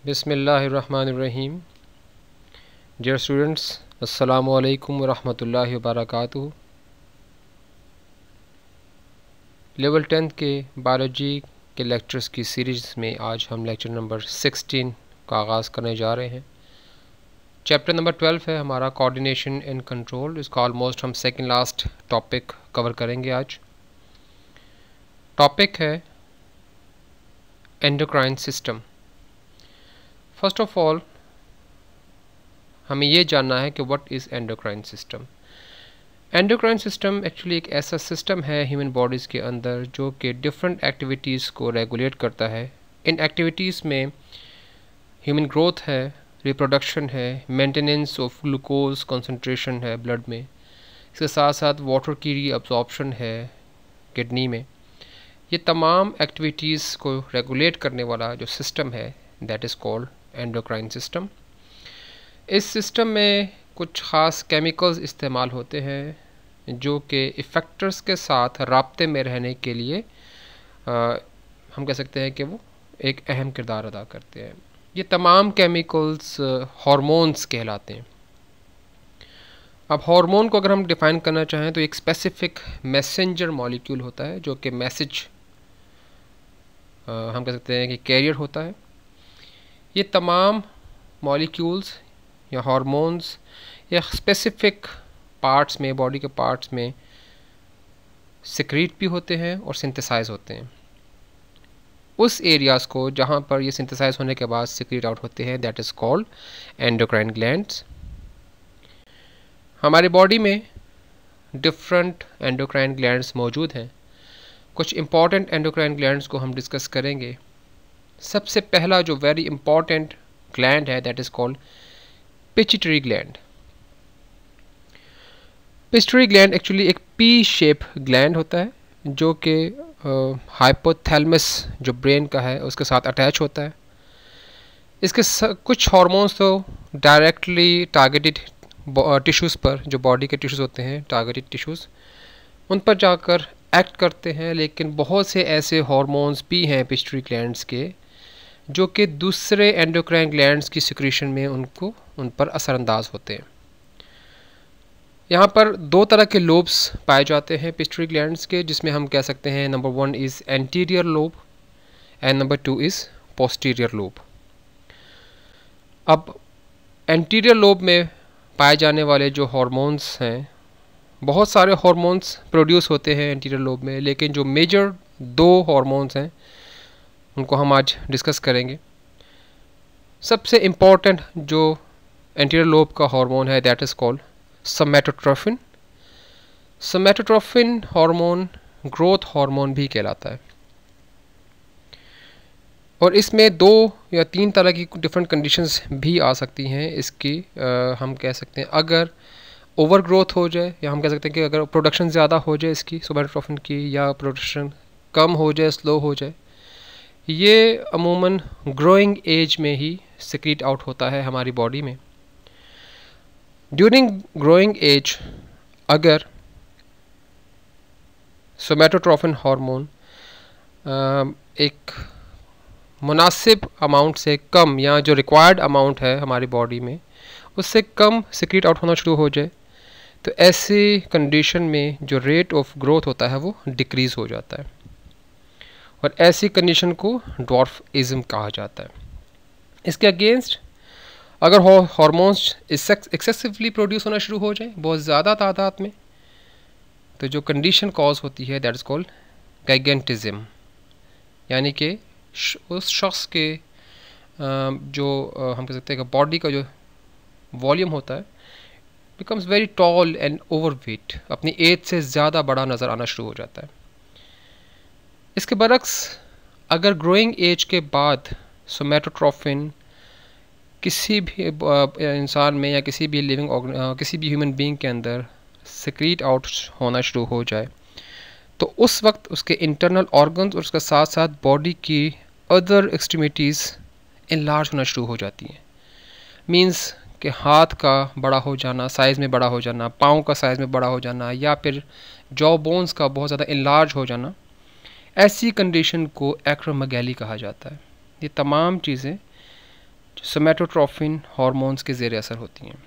बिस्मिल्लाहिर्रहमानिर्रहीम। Dear students, अस्सलामु अलैकुम वरहमतुल्लाहि वबरकातुहू। लेवल 10th के बायोलॉजी के लेक्चर्स की सीरीज़ में आज हम लेक्चर नंबर 16 का आगाज़ करने जा रहे हैं। चैप्टर नंबर 12 है हमारा कोऑर्डिनेशन एंड कंट्रोल। इसका ऑलमोस्ट हम सेकंड लास्ट टॉपिक कवर करेंगे आज। टॉपिक है endocrine system. First of all हमें ये जानना है कि what is endocrine system. Endocrine system actually एक ऐसा सिस्टम है ह्यूमन बॉडीज़ के अंदर जो कि डिफरेंट एक्टिविटीज़ को रेगुलेट करता है। इन एक्टिविटीज़ में ह्यूमन ग्रोथ है, रिप्रोडक्शन है, मेंटेनेंस ऑफ ग्लूकोज कंसंट्रेशन है ब्लड में, इसके साथ साथ वाटर की रीअब्जॉर्प्शन है किडनी में। ये तमाम एक्टिविटीज़ को रेगुलेट करने वाला जो सिस्टम है that is called endocrine system. इस सिस्टम में कुछ ख़ास केमिकल्स इस्तेमाल होते हैं जो कि इफ़ेक्टर्स के साथ राब्ते में रहने के लिए हम कह सकते हैं कि वो एक अहम किरदार अदा करते हैं। ये तमाम केमिकल्स हार्मोन्स कहलाते हैं। अब हार्मोन को अगर हम डिफ़ाइन करना चाहें तो एक स्पेसिफिक मैसेंजर मॉलिक्यूल होता है जो कि मैसेज हम कह सकते हैं कि कैरियर होता है। ये तमाम मॉलिक्यूल्स या हार्मोन्स या स्पेसिफिक पार्ट्स में, बॉडी के पार्ट्स में सिक्रीट भी होते हैं और सिंथेसाइज होते हैं। उस एरियाज़ को जहाँ पर ये सिंथेसाइज होने के बाद सिक्रीट आउट होते हैं that is called endocrine glands. हमारी बॉडी में डिफरेंट एंडोक्राइन ग्लैंड्स मौजूद हैं। कुछ इम्पॉर्टेंट एंडोक्राइन ग्लैंड्स को हम डिस्कस करेंगे। सबसे पहला जो वेरी इम्पॉर्टेंट ग्लैंड है that is called pituitary gland. Pituitary gland actually एक पी शेप ग्लैंड होता है जो कि हाइपोथैलेमस जो ब्रेन का है उसके साथ अटैच होता है। इसके कुछ हार्मोन्स तो डायरेक्टली टारगेटेड टिश्यूज़ पर, जो बॉडी के टिश्यूज़ होते हैं टारगेटेड टिश्यूज़, उन पर जाकर एक्ट करते हैं। लेकिन बहुत से ऐसे हार्मोन्स भी हैं पिट्यूटरी ग्लैंड्स के जो कि दूसरे एंडोक्राइन ग्लैंड्स की सिक्रीशन में उन पर असरअंदाज होते हैं। यहाँ पर दो तरह के लोब्स पाए जाते हैं पिट्यूटरी ग्लैंड्स के, जिसमें हम कह सकते हैं number 1 is anterior lobe and number 2 is posterior lobe. अब एंटीरियर लोब में पाए जाने वाले जो हार्मोन्स हैं, बहुत सारे हार्मोन्स प्रोड्यूस होते हैं एंटीरियर लोब में, लेकिन जो मेजर दो हार्मोन्स हैं उनको हम आज डिस्कस करेंगे। सबसे इम्पॉर्टेंट जो एंटीरियर लोब का हार्मोन है that is called somatotropin. Somatotropin hormone growth hormone भी कहलाता है और इसमें 2 या 3 तरह की डिफरेंट कंडीशंस भी आ सकती हैं इसकी। हम कह सकते हैं अगर ओवर ग्रोथ हो जाए, या हम कह सकते हैं कि अगर प्रोडक्शन ज़्यादा हो जाए इसकी सोमैटोट्रोपिन की, या प्रोडक्शन कम हो जाए, स्लो हो जाए। ये अमूमन ग्रोइंग एज में ही सिक्रीट आउट होता है हमारी बॉडी में। ड्यूरिंग ग्रोइंग एज अगर सोमैटोट्रोपिन हार्मोन एक मुनासिब अमाउंट से कम, या जो रिक्वायर्ड अमाउंट है हमारी बॉडी में उससे कम सिक्रीट आउट होना शुरू हो जाए, तो ऐसी कंडीशन में जो रेट ऑफ ग्रोथ होता है वो डिक्रीज़ हो जाता है और ऐसी कंडीशन को ड्वार्फिज्म कहा जाता है। इसके अगेंस्ट अगर हार्मोन्स एक्सेसिवली प्रोड्यूस होना शुरू हो जाए बहुत ज़्यादा तादाद में, तो जो कंडीशन कॉज होती है दैट इज़ कॉल्ड गाइगेंटिज्म, यानी कि उस शख्स के जो हम कह सकते हैं कि बॉडी का जो वॉल्यूम होता है becomes very tall and overweight, अपनी एज से ज़्यादा बड़ा नज़र आना शुरू हो जाता है। इसके बरक्स अगर ग्रोइंग एज के बाद सोमैटोट्रोपिन किसी भी इंसान में या किसी भी किसी भी ह्यूमन बीइंग के अंदर सिक्रीट आउट होना शुरू हो जाए, तो उस वक्त उसके इंटरनल ऑर्गन्स और उसके साथ साथ बॉडी की अदर एक्सट्रीमिटीज़ इनलार्ज होना शुरू हो जाती हैं। मींस कि हाथ का बड़ा हो जाना, साइज़ में बड़ा हो जाना, पाँव का साइज़ में बड़ा हो जाना, या फिर जॉ बोन्स का बहुत ज़्यादा इनलार्ज हो जाना, ऐसी कंडीशन को एक्रोमेगाली कहा जाता है। ये तमाम चीज़ें सोमेटोट्रोफिन हार्मोन्स के ज़ेर असर होती हैं।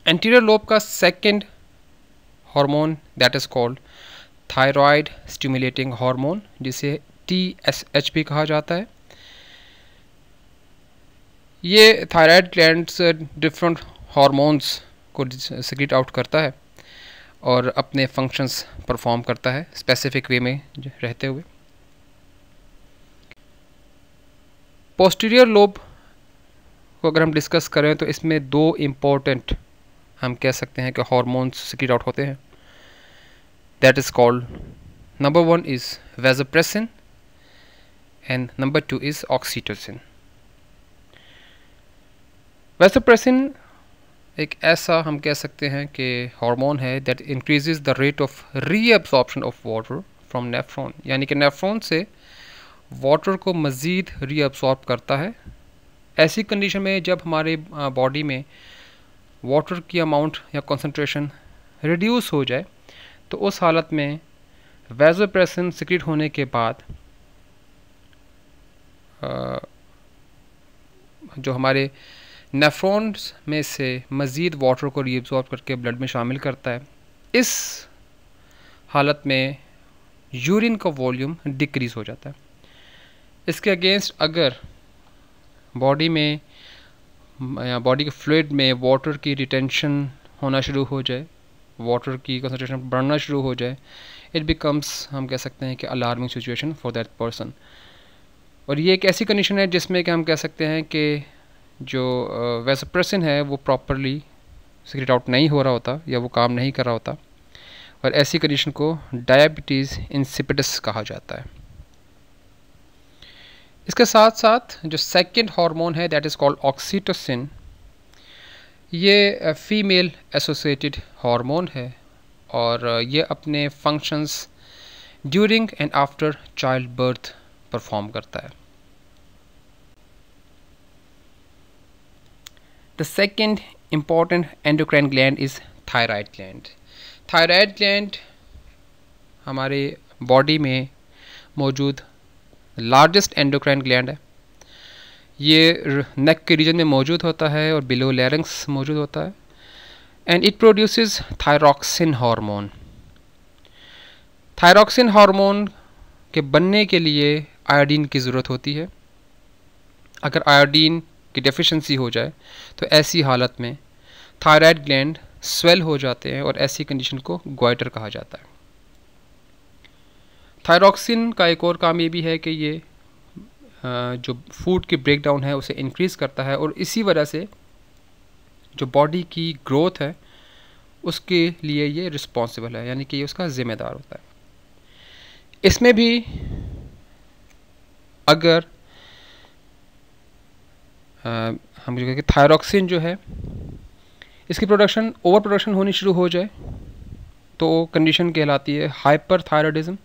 एंटीरियर लोब का second hormone that is called thyroid stimulating hormone, जिसे TSH भी कहा जाता है। ये थायराइड ग्लैंड्स डिफरेंट हार्मोन्स को सिक्रीट आउट करता है और अपने फंक्शंस परफॉर्म करता है स्पेसिफिक वे में रहते हुए। पोस्टीरियर लोब को अगर हम डिस्कस करें तो इसमें दो इम्पोर्टेंट हम कह सकते हैं कि हार्मोन्स सिक्रीट आउट होते हैं, that is called number 1 is vasopressin and number 2 is oxytocin. Vasopressin एक ऐसा हम कह सकते हैं कि हार्मोन है that increases the rate of reabsorption of water from nephron, यानी कि नेफ्रॉन से वाटर को मज़ीद रीअब्सॉर्ब करता है। ऐसी कंडीशन में जब हमारे बॉडी में वाटर की अमाउंट या कंसंट्रेशन रिड्यूस हो जाए तो उस हालत में वैसोप्रेसिन सिक्रीट होने के बाद जो हमारे नेफ्रॉन्स में से मज़ीद वाटर को रीअब्सॉर्ब करके ब्लड में शामिल करता है। इस हालत में यूरिन का वॉल्यूम डिक्रीज़ हो जाता है। इसके अगेंस्ट अगर बॉडी में या बॉडी के फ्लूइड में वाटर की रिटेंशन होना शुरू हो जाए, वाटर की कंसंट्रेशन बढ़ना शुरू हो जाए, इट बिकम्स हम कह सकते हैं कि alarming situation for that person. और ये एक ऐसी कंडीशन है जिसमें कि हम कह सकते हैं कि जो वैसोप्रेसिन है वो प्रॉपरली सिक्रीट आउट नहीं हो रहा होता या वो काम नहीं कर रहा होता, और ऐसी कंडीशन को डायबिटीज़ इंसिपिडस कहा जाता है। इसके साथ साथ जो सेकंड हार्मोन है दैट इज़ कॉल्ड ऑक्सीटोसिन, ये फीमेल एसोसिएटेड हार्मोन है और ये अपने functions during and after child birth perform करता है। The second important endocrine gland is thyroid gland. Thyroid gland हमारे बॉडी में मौजूद लार्जेस्ट एंडोक्राइन ग्लैंड है। ये नेक के रीजन में मौजूद होता है और बिलो लैरिंक्स मौजूद होता है, and it produces thyroxine hormone. Thyroxine hormone के बनने के लिए आयोडीन की ज़रूरत होती है। अगर आयोडीन की डेफिशिएंसी हो जाए तो ऐसी हालत में थायराइड ग्लैंड स्वेल हो जाते हैं और ऐसी कंडीशन को ग्वाइटर कहा जाता है। थायरॉक्सिन का एक और काम ये भी है कि ये जो फूड की ब्रेकडाउन है उसे इंक्रीज़ करता है और इसी वजह से जो बॉडी की ग्रोथ है उसके लिए ये रिस्पॉन्सिबल है, यानी कि ये उसका ज़िम्मेदार होता है। इसमें भी अगर हम जो कहते हैं थायरॉक्सिन जो है इसकी प्रोडक्शन ओवर प्रोडक्शन होनी शुरू हो जाए तो कंडीशन कहलाती है हाइपरथायरॉयडिज्म।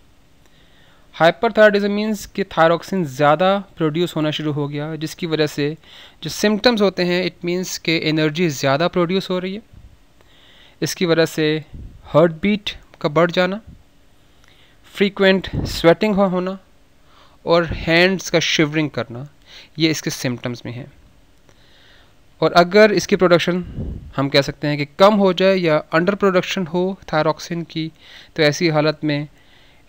हाइपरथायरॉयडिज्म मीन्स कि थायरॉक्सिन ज़्यादा प्रोड्यूस होना शुरू हो गया, जिसकी वजह से जो सिम्टम्स होते हैं इट मीन्स कि एनर्जी ज़्यादा प्रोड्यूस हो रही है। इसकी वजह से हार्ट बीट का बढ़ जाना, फ्रीक्वेंट स्वेटिंग होना और हैंड्स का शिवरिंग करना, ये इसके सिम्टम्स में हैं। और अगर इसकी प्रोडक्शन हम कह सकते हैं कि कम हो जाए या अंडर प्रोडक्शन हो थायरॉक्सिन की, तो ऐसी हालत में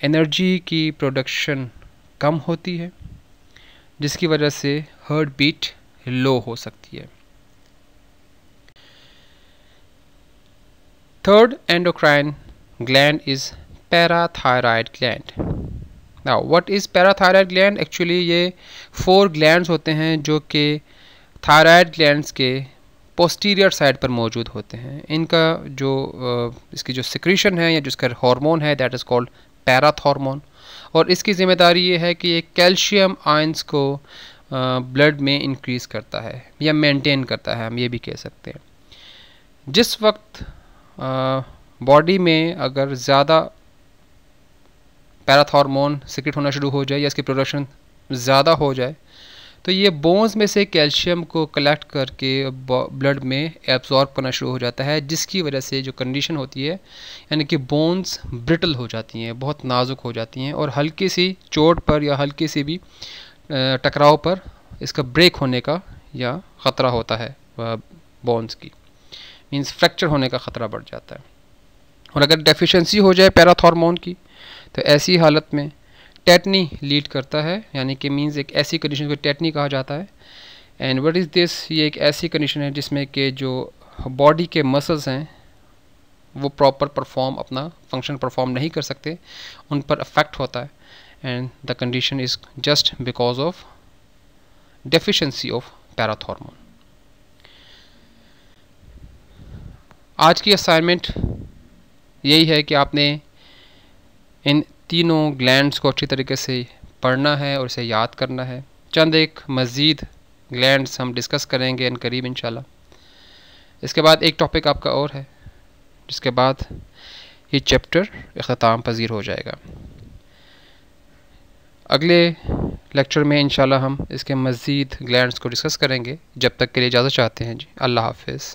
एनर्जी की प्रोडक्शन कम होती है, जिसकी वजह से हार्ट बीट लो हो सकती है। Third endocrine gland is parathyroid gland. Now what is parathyroid gland? Actually ये 4 ग्लैंड्स होते हैं जो कि थायराइड ग्लैंड्स के पोस्टीरियर साइड पर मौजूद होते हैं। इनका जो इसकी जो सिक्रीशन है या जिसका हार्मोन है दैट इज़ कॉल्ड पैराथ हार्मोन, और इसकी ज़िम्मेदारी ये है कि ये कैल्शियम आयंस को ब्लड में इंक्रीज़ करता है या मेंटेन करता है, हम ये भी कह सकते हैं। जिस वक्त बॉडी में अगर ज़्यादा पैराथ हार्मोन सिक्रेट होना शुरू हो जाए या इसकी प्रोडक्शन ज़्यादा हो जाए तो ये बोन्स में से कैल्शियम को कलेक्ट करके ब्लड में एब्जॉर्ब करना शुरू हो जाता है, जिसकी वजह से जो कंडीशन होती है यानी कि बोन्स ब्रिटल हो जाती हैं, बहुत नाजुक हो जाती हैं और हल्की सी चोट पर या हल्की सी भी टकराव पर इसका ब्रेक होने का या ख़तरा होता है बोन्स की, मींस फ्रैक्चर होने का ख़तरा बढ़ जाता है। और अगर डेफिशिएंसी हो जाए पैराथॉर्मोन की तो ऐसी हालत में टेटनी लीड करता है, यानी कि मींस एक ऐसी कंडीशन को टेटनी कहा जाता है। एंड व्हाट इज़ दिस, ये एक ऐसी कंडीशन है जिसमें कि जो बॉडी के मसल्स हैं वो प्रॉपर अपना फंक्शन परफॉर्म नहीं कर सकते, उन पर अफेक्ट होता है। And the condition is just because of deficiency of parathormone. आज की असाइनमेंट यही है कि आपने इन तीनों ग्लैंड्स को अच्छी तरीके से पढ़ना है और इसे याद करना है। चंद एक मज़ीद ग्लैंड्स हम डिस्कस करेंगे इन करीब इंशाल्लाह। इसके बाद एक टॉपिक आपका और है, जिसके बाद ये चैप्टर इख्तिताम पजीर हो जाएगा। अगले लेक्चर में इंशाल्लाह हम इसके मज़ीद ग्लैंड्स को डिस्कस करेंगे। जब तक के लिए इजाज़त चाहते हैं जी, अल्लाह हाफ़िज़।